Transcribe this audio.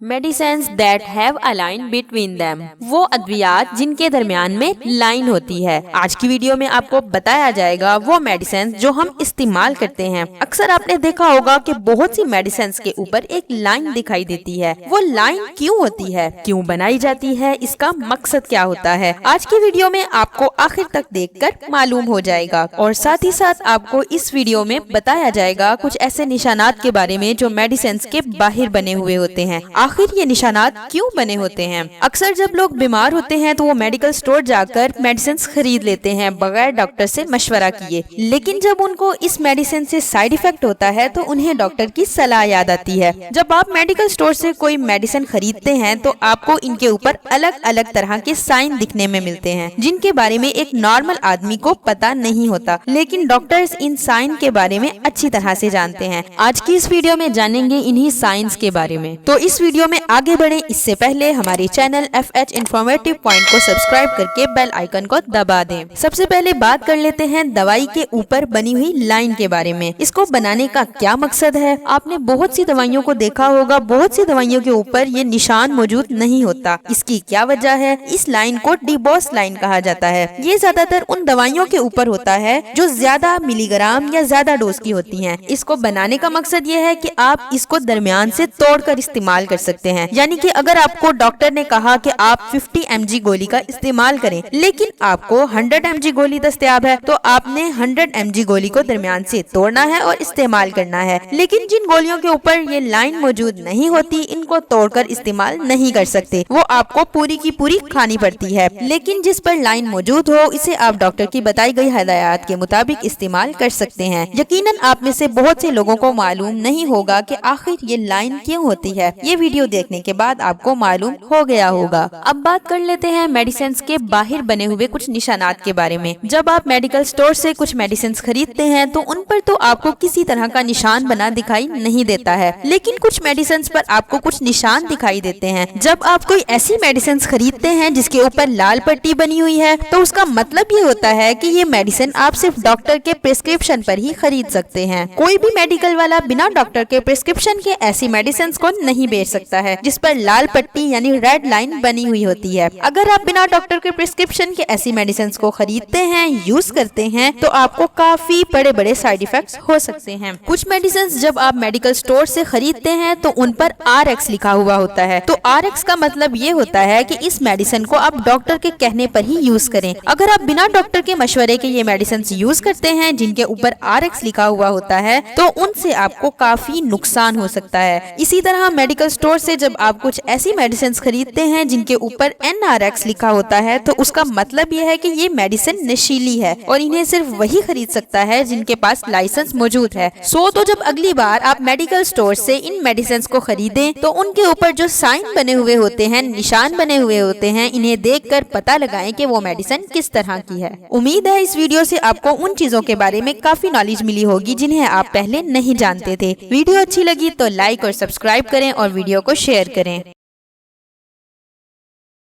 Medicines that have a line between them, वो अद्वियात जिनके दरमियान में लाइन होती है। आज की वीडियो में आपको बताया जाएगा वो मेडिसिन्स जो हम इस्तेमाल करते हैं। अक्सर आपने देखा होगा कि बहुत सी मेडिसिन्स के ऊपर एक लाइन दिखाई देती है। वो लाइन क्यों होती है, क्यों बनाई जाती है, इसका मकसद क्या होता है, आज की वीडियो में आपको आखिर तक देखकर मालूम हो जाएगा। और साथ ही साथ आपको इस वीडियो में बताया जाएगा कुछ ऐसे निशानात के बारे में जो मेडिसिन्स के बाहर बने हुए होते हैं। आखिर ये निशानात क्यों बने होते हैं? अक्सर जब लोग बीमार होते हैं तो वो मेडिकल स्टोर जाकर मेडिसिन खरीद लेते हैं बगैर डॉक्टर से मशवरा किए, लेकिन जब उनको इस मेडिसिन से साइड इफेक्ट होता है तो उन्हें डॉक्टर की सलाह याद आती है। जब आप मेडिकल स्टोर से कोई मेडिसिन खरीदते हैं तो आपको इनके ऊपर अलग अलग तरह के साइन दिखने में मिलते हैं जिनके बारे में एक नॉर्मल आदमी को पता नहीं होता, लेकिन डॉक्टर्स इन साइन के बारे में अच्छी तरह से जानते हैं। आज की इस वीडियो में जानेंगे इन्हीं साइंस के बारे में। तो इस वीडियो में आगे बढ़े इससे पहले हमारे चैनल FH इन्फॉर्मेटिव पॉइंट को सब्सक्राइब करके बेल आइकन को दबा दें। सबसे पहले बात कर लेते हैं दवाई के ऊपर बनी हुई लाइन के बारे में। इसको बनाने का क्या मकसद है? आपने बहुत सी दवाइयों को देखा होगा, बहुत सी दवाइयों के ऊपर ये निशान मौजूद नहीं होता। इसकी क्या वजह है? इस लाइन को डिबॉस लाइन कहा जाता है। ये ज्यादातर उन दवाइयों के ऊपर होता है जो ज्यादा मिलीग्राम या ज्यादा डोज की होती हैं। इसको बनाने का मकसद ये है कि आप इसको दरमियान से तोड़कर इस्तेमाल कर सकते हैं। यानी कि अगर आपको डॉक्टर ने कहा कि आप 50 mg गोली का इस्तेमाल करें, लेकिन आपको 100 mg गोली दस्तयाब है, तो आपने 100 mg गोली को दरमियान से तोड़ना है और इस्तेमाल करना है। लेकिन जिन गोलियों के ऊपर ये लाइन मौजूद नहीं होती, इनको तोड़कर इस्तेमाल नहीं कर सकते, वो आपको पूरी की पूरी खानी पड़ती है। लेकिन जिस पर लाइन मौजूद हो, इसे आप डॉक्टर की बताई गई हिदायत के मुताबिक इस्तेमाल कर सकते हैं। यकीनन आप में से बहुत से लोगों को मालूम नहीं होगा कि आखिर ये लाइन क्यों होती है। ये वीडियो देखने के बाद आपको मालूम हो गया होगा। अब बात कर लेते हैं मेडिसिन के बाहर बने हुए कुछ निशानात के बारे में। जब आप मेडिकल स्टोर से कुछ मेडिसिन खरीदते हैं तो उन पर तो आपको किसी तरह का निशान बना दिखाई नहीं देता है, लेकिन कुछ मेडिसिन पर आपको कुछ निशान दिखाई देते हैं। जब आप कोई ऐसी मेडिसिन खरीदते हैं जिसके ऊपर लाल पट्टी बनी हुई है, तो उसका मतलब ये होता है कि ये मेडिसिन आप सिर्फ डॉक्टर के प्रिस्क्रिप्शन पर ही खरीद सकते हैं। कोई भी मेडिकल वाला बिना डॉक्टर के प्रिस्क्रिप्शन के ऐसी मेडिसिन को नहीं बेच सकता है जिस पर लाल पट्टी यानी रेड लाइन बनी हुई होती है। अगर आप बिना डॉक्टर के प्रिस्क्रिप्शन के ऐसी मेडिसिन को खरीदते हैं, यूज करते हैं, तो आपको काफी बड़े बड़े साइड इफेक्ट्स हो सकते हैं। कुछ मेडिसिन जब आप मेडिकल स्टोर से खरीदते हैं तो उन पर RX लिखा हुआ होता है। तो RX का मतलब ये होता है कि इस मेडिसिन को आप डॉक्टर के कहने पर ही यूज करें। अगर आप बिना डॉक्टर के मशवरे के ये मेडिसिन यूज करते हैं जिनके ऊपर RX लिखा हुआ होता है, तो उनसे आपको काफी नुकसान हो सकता है। इसी तरह मेडिकल स्टोर से जब आप कुछ ऐसी मेडिसिन खरीदते हैं जिनके ऊपर NRX लिखा होता है, तो उसका मतलब ये है कि ये मेडिसिन नशीली है और इन्हें सिर्फ वही खरीद सकता है जिनके पास लाइसेंस मौजूद है। तो जब अगली बार आप मेडिकल स्टोर से इन मेडिसिन को खरीदें तो उनके ऊपर जो साइन बने हुए होते हैं, निशान बने हुए होते हैं, इन्हें देखकर पता लगाएं कि वो मेडिसिन किस तरह की है। उम्मीद है इस वीडियो से आपको उन चीजों के बारे में काफी नॉलेज मिली होगी जिन्हें आप पहले नहीं जानते थे। वीडियो अच्छी लगी तो लाइक और सब्सक्राइब करें और वीडियो को शेयर करें।